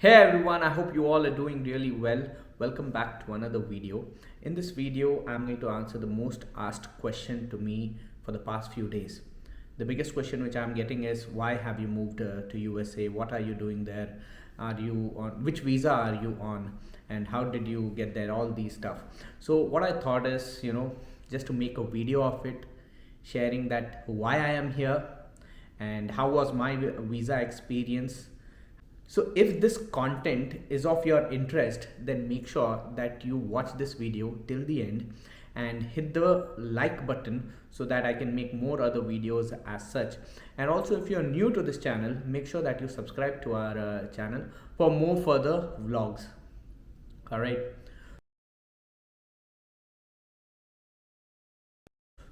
Hey everyone, I hope you all are doing really well. Welcome back to another video. In this video, I'm going to answer the most asked question to me for the past few days. The biggest question which I'm getting is, why have you moved to USA? What are you doing there? Are you on which visa are you on? And how did you get there? All these stuff. So what I thought is, just to make a video of it, sharing that why I am here and how was my visa experience. So if this content is of your interest, then make sure that you watch this video till the end and hit the like button so that I can make more other videos as such. And also, if you're new to this channel, make sure that you subscribe to our channel for more further vlogs. All right.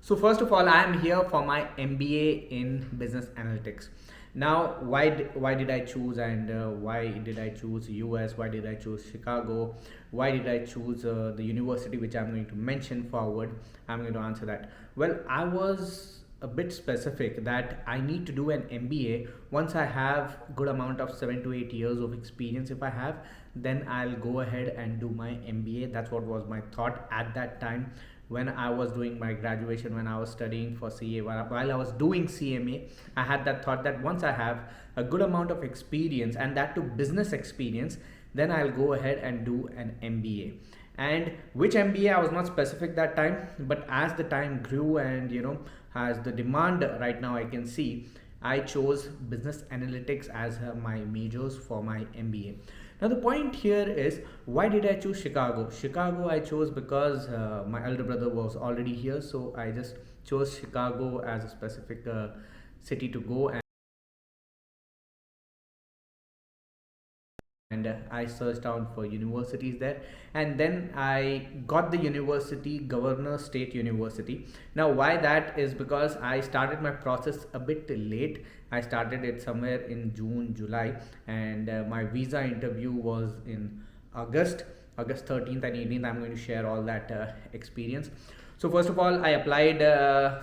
So first of all, I am here for my MBA in business analytics. Now, why did I choose and why did I choose US? Why did I choose Chicago? Why did I choose the university which I'm going to mention forward? I'm going to answer that. Well, I was a bit specific that I need to do an MBA once I have good amount of 7 to 8 years of experience. If I have, then I'll go ahead and do my MBA. That's what was my thought at that time when I was doing my graduation, when I was studying for CA, while I was doing CMA. I had that thought that once I have a good amount of experience, and that to business experience, then I'll go ahead and do an MBA. And which MBA, I was not specific that time, but as the time grew and as the demand right now I can see, I chose business analytics as my majors for my MBA. Now the point here is, why did I choose Chicago? Chicago I chose because my elder brother was already here, so I just chose Chicago as a specific city to go. And I searched out for universities there, and then I got the university, Governor State University. Now why that is because I started my process a bit late. I started it somewhere in June, July, and my visa interview was in August 13th and 18th. I'm going to share all that experience. So first of all, I applied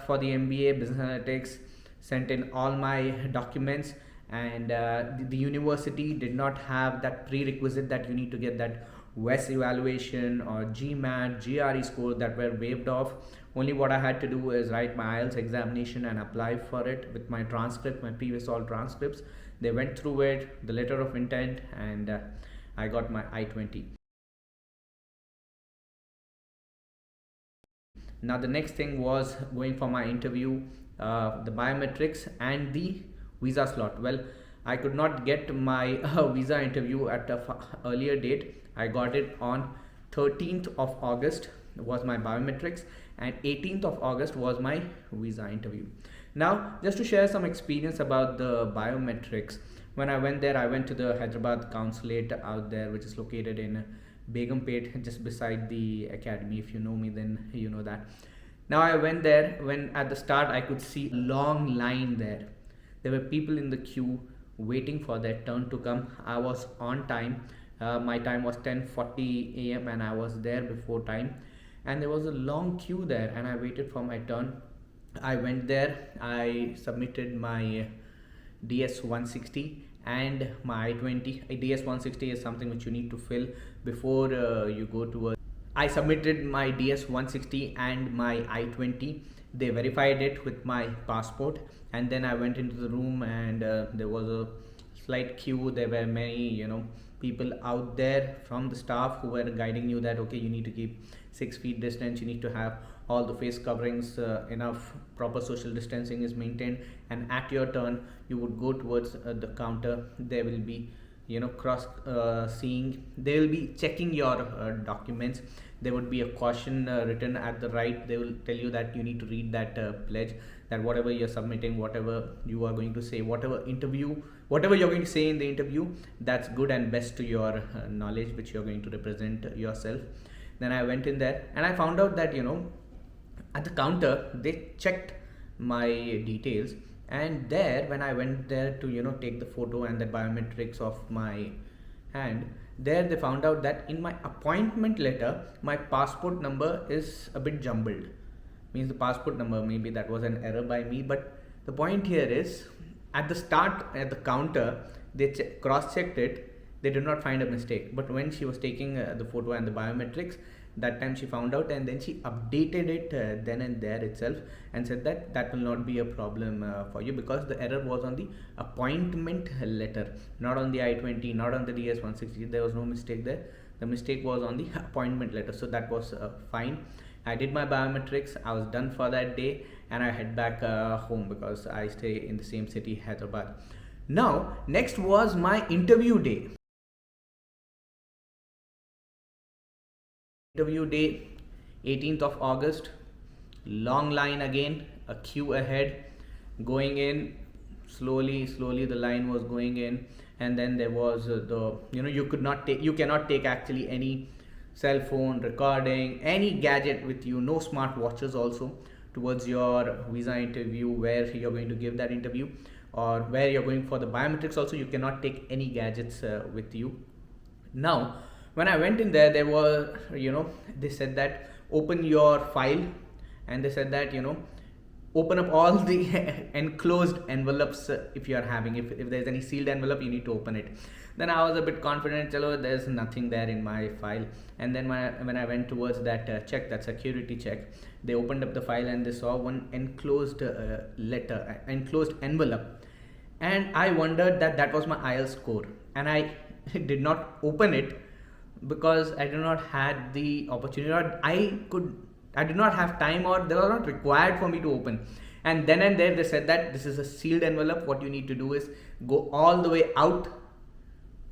for the MBA Business Analytics, sent in all my documents, and the university did not have that prerequisite that you need to get that WES evaluation or GMAT, GRE score that were waived off. Only what I had to do is write my IELTS examination and apply for it with my transcript, my previous all transcripts. They went through it, the letter of intent, and I got my I-20. Now the next thing was going for my interview, the biometrics and the visa slot. Well, I could not get my visa interview at a earlier date. I got it on 13th of August was my biometrics, and 18th of August was my visa interview. Now just to share some experience about the biometrics, when I went there, I went to the Hyderabad consulate out there, which is located in Begumpet, just beside the academy. If you know me, then you know that. Now I went there. When at the start I could see a long line there. There were people in the queue waiting for their turn to come. I was on time. My time was 10:40 a.m. and I was there before time. And there was a long queue there, and I waited for my turn. I went there. I submitted my DS 160 and my I-20. DS 160 is something which you need to fill before you go to a. I submitted my DS 160 and my I-20. They verified it with my passport, and then I went into the room, and there was a slight queue. There were many people out there from the staff who were guiding you that okay, you need to keep 6 feet distance, you need to have all the face coverings, enough proper social distancing is maintained, and at your turn you would go towards the counter. There will be cross seeing, they will be checking your documents. There would be a caution written at the right. They will tell you that you need to read that pledge, that whatever you're submitting, whatever you are going to say, whatever you're going to say in the interview, that's good and best to your knowledge, which you're going to represent yourself. Then I went in there, and I found out that at the counter they checked my details, and there when I went there to take the photo and the biometrics of my hand, there they found out that in my appointment letter my passport number is a bit jumbled. Means the passport number, maybe that was an error by me, but the point here is, at the start at the counter they cross checked it, They did not find a mistake. But when she was taking the photo and the biometrics, that time she found out, and then she updated it then and there itself, and said that that will not be a problem for you, because the error was on the appointment letter, not on the I-20, not on the DS-160. There was no mistake there. The mistake was on the appointment letter, so that was fine. I did my biometrics, I was done for that day, and I head back home, because I stay in the same city, Hyderabad. Now next was my interview day. Interview day, 18th of August. Long line again, a queue ahead, going in slowly the line was going in. And then there was you cannot take actually any cell phone recording, any gadget with you, no smart watches also, towards your visa interview where you're going to give that interview, or where you're going for the biometrics also. You cannot take any gadgets with you. Now when I went in there, they said that open your file, and they said that open up all the enclosed envelopes. If you are having, if there's any sealed envelope, you need to open it. Then I was a bit confident, chalo, there's nothing there in my file. And then when I went towards that that security check, they opened up the file and they saw one enclosed enclosed envelope, and I wondered that was my IELTS score, and I did not open it because I did not had the opportunity, or I did not have time, or they were not required for me to open. And then and there they said that this is a sealed envelope. What you need to do is go all the way out,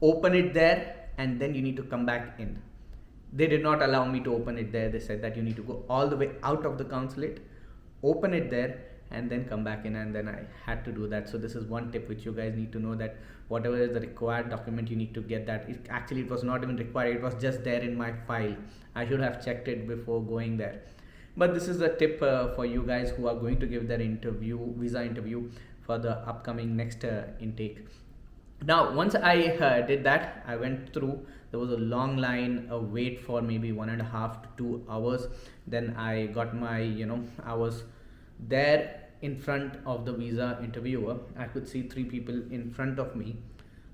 open it there, and then you need to come back in. They did not allow me to open it there. They said that you need to go all the way out of the consulate, open it there, and then come back in. And then I had to do that. So this is one tip which you guys need to know, that whatever is the required document, you need to get that. It was not even required, it was just there in my file. I should have checked it before going there. But this is a tip for you guys who are going to give their visa interview for the upcoming next intake. Now once I did that, I went through. There was a long line, a wait for maybe 1.5 to 2 hours. Then I got my I was there in front of the visa interviewer. I could see 3 people in front of me.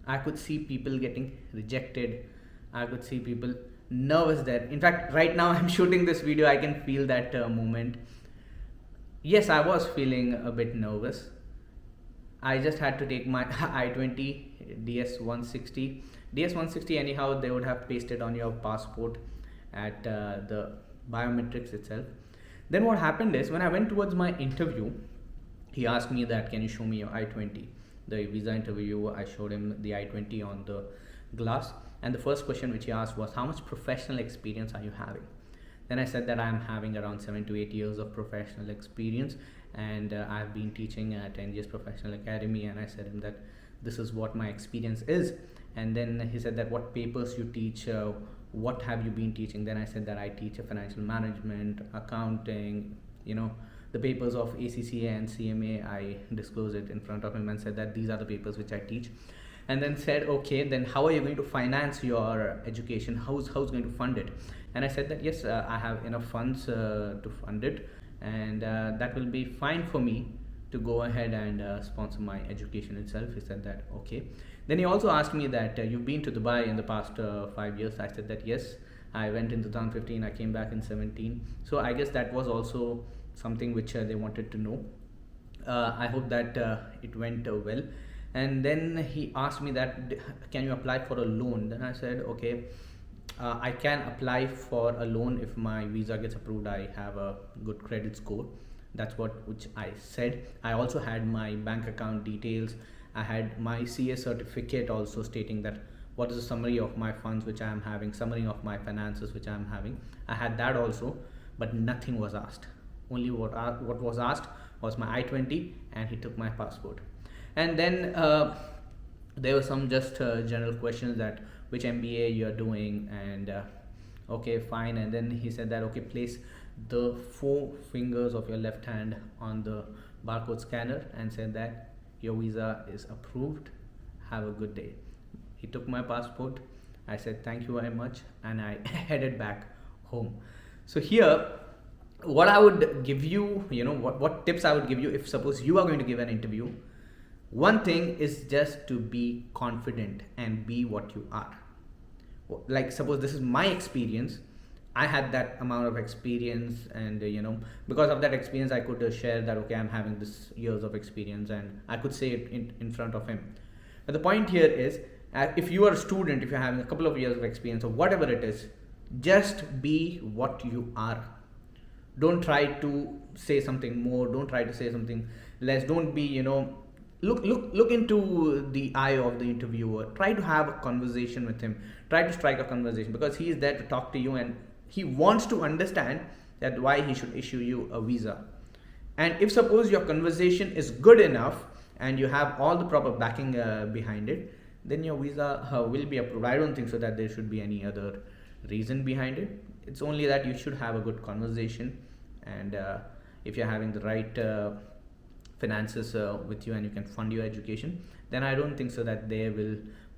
I could see people getting rejected. I could see people nervous there. In fact, right now I'm shooting this video, I can feel that moment. Yes, I was feeling a bit nervous. I just had to take my I-20 DS-160. DS-160 anyhow, they would have pasted on your passport at the biometrics itself. Then what happened is, when I went towards my interview, he asked me that, can you show me your I-20? The visa interview, I showed him the I-20 on the glass. And the first question which he asked was, how much professional experience are you having? Then I said that I am having around 7 to 8 years of professional experience, and I've been teaching at NGS Professional Academy. And I said him that this is what my experience is. And then he said that, what papers you teach, what have you been teaching? Then I said that I teach financial management, accounting, the papers of ACCA and CMA. I disclosed it in front of him and said that these are the papers which I teach. And then said, okay, then how are you going to finance your education? How's going to fund it? And I said that yes, I have enough funds to fund it, and that will be fine for me to go ahead and sponsor my education itself. He said that okay. Then he also asked me that you've been to Dubai in the past 5 years. I said that yes, I went in 2015, I came back in 17. So I guess that was also something which they wanted to know. I hope that it went well. And then he asked me that, can you apply for a loan? Then I said okay, I can apply for a loan if my visa gets approved. I have a good credit score. That's which I said. I also had my bank account details. I had my CA certificate also stating that what is the summary of my funds which I am having, summary of my finances which I am having. I had that also, but nothing was asked. Only what was asked was my I-20, and he took my passport. And then there were some just general questions, that which MBA you are doing, and okay, fine. And then he said that okay, place the 4 fingers of your left hand on the barcode scanner, and said that your visa is approved, have a good day. He took my passport. I said thank you very much, and I headed back home. So here, what I would give you, what tips I would give you if suppose you are going to give an interview. One thing is just to be confident and be what you are. Like, suppose this is my experience. I had that amount of experience, and because of that experience, I could share that, okay, I'm having this years of experience, and I could say it in front of him. But the point here is, if you are a student, if you're having a couple of years of experience or whatever it is, just be what you are. Don't try to say something more, don't try to say something less, don't be, look into the eye of the interviewer, try to have a conversation with him, try to strike a conversation, because he is there to talk to you, and he wants to understand that why he should issue you a visa. And if suppose your conversation is good enough and you have all the proper backing behind it, then your visa will be approved. I don't think so that there should be any other reason behind it. It's only that you should have a good conversation, and if you're having the right finances with you and you can fund your education, then I don't think so that they will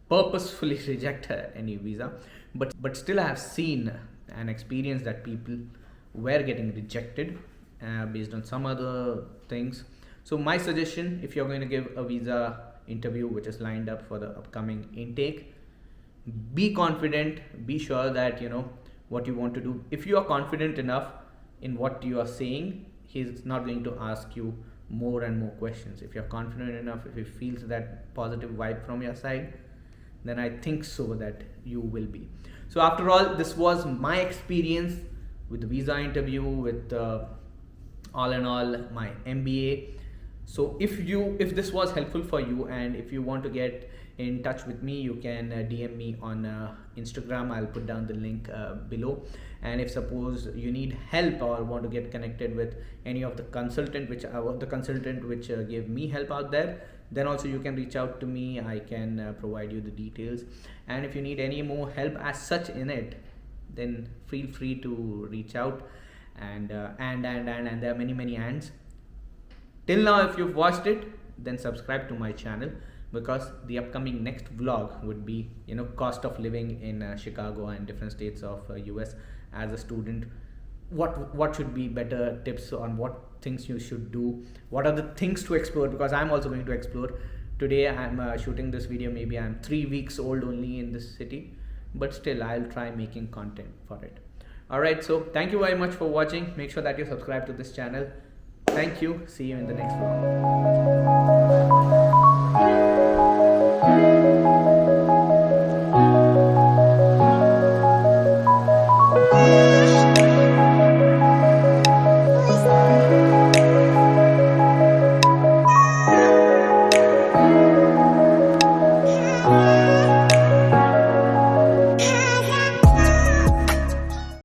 purposefully reject any visa. But still, I have seen and experienced that people were getting rejected based on some other things. So my suggestion, if you're going to give a visa interview which is lined up for the upcoming intake, be confident, be sure that you know what you want to do. If you are confident enough in what you are saying, he's not going to ask you more and more questions. If you're confident enough, if he feels that positive vibe from your side, then I think so that you will be. So after all, this was my experience with the visa interview, with all in all my MBA. So if this was helpful for you, and if you want to get in touch with me, you can DM me on Instagram. I'll put down the link below. And if suppose you need help or want to get connected with any of the consultant which gave me help out there, then also you can reach out to me. I can provide you the details. And if you need any more help as such in it, then feel free to reach out. And there are many ands. Till now, if you've watched it, then subscribe to my channel, because the upcoming next vlog would be cost of living in Chicago and different states of US as a student. What should be better tips on what things you should do, what are the things to explore, because I'm also going to explore. Today I'm shooting this video, maybe I'm 3 weeks old only in this city, but still I'll try making content for it. Alright, so thank you very much for watching. Make sure that you subscribe to this channel. Thank you. See you in the next vlog.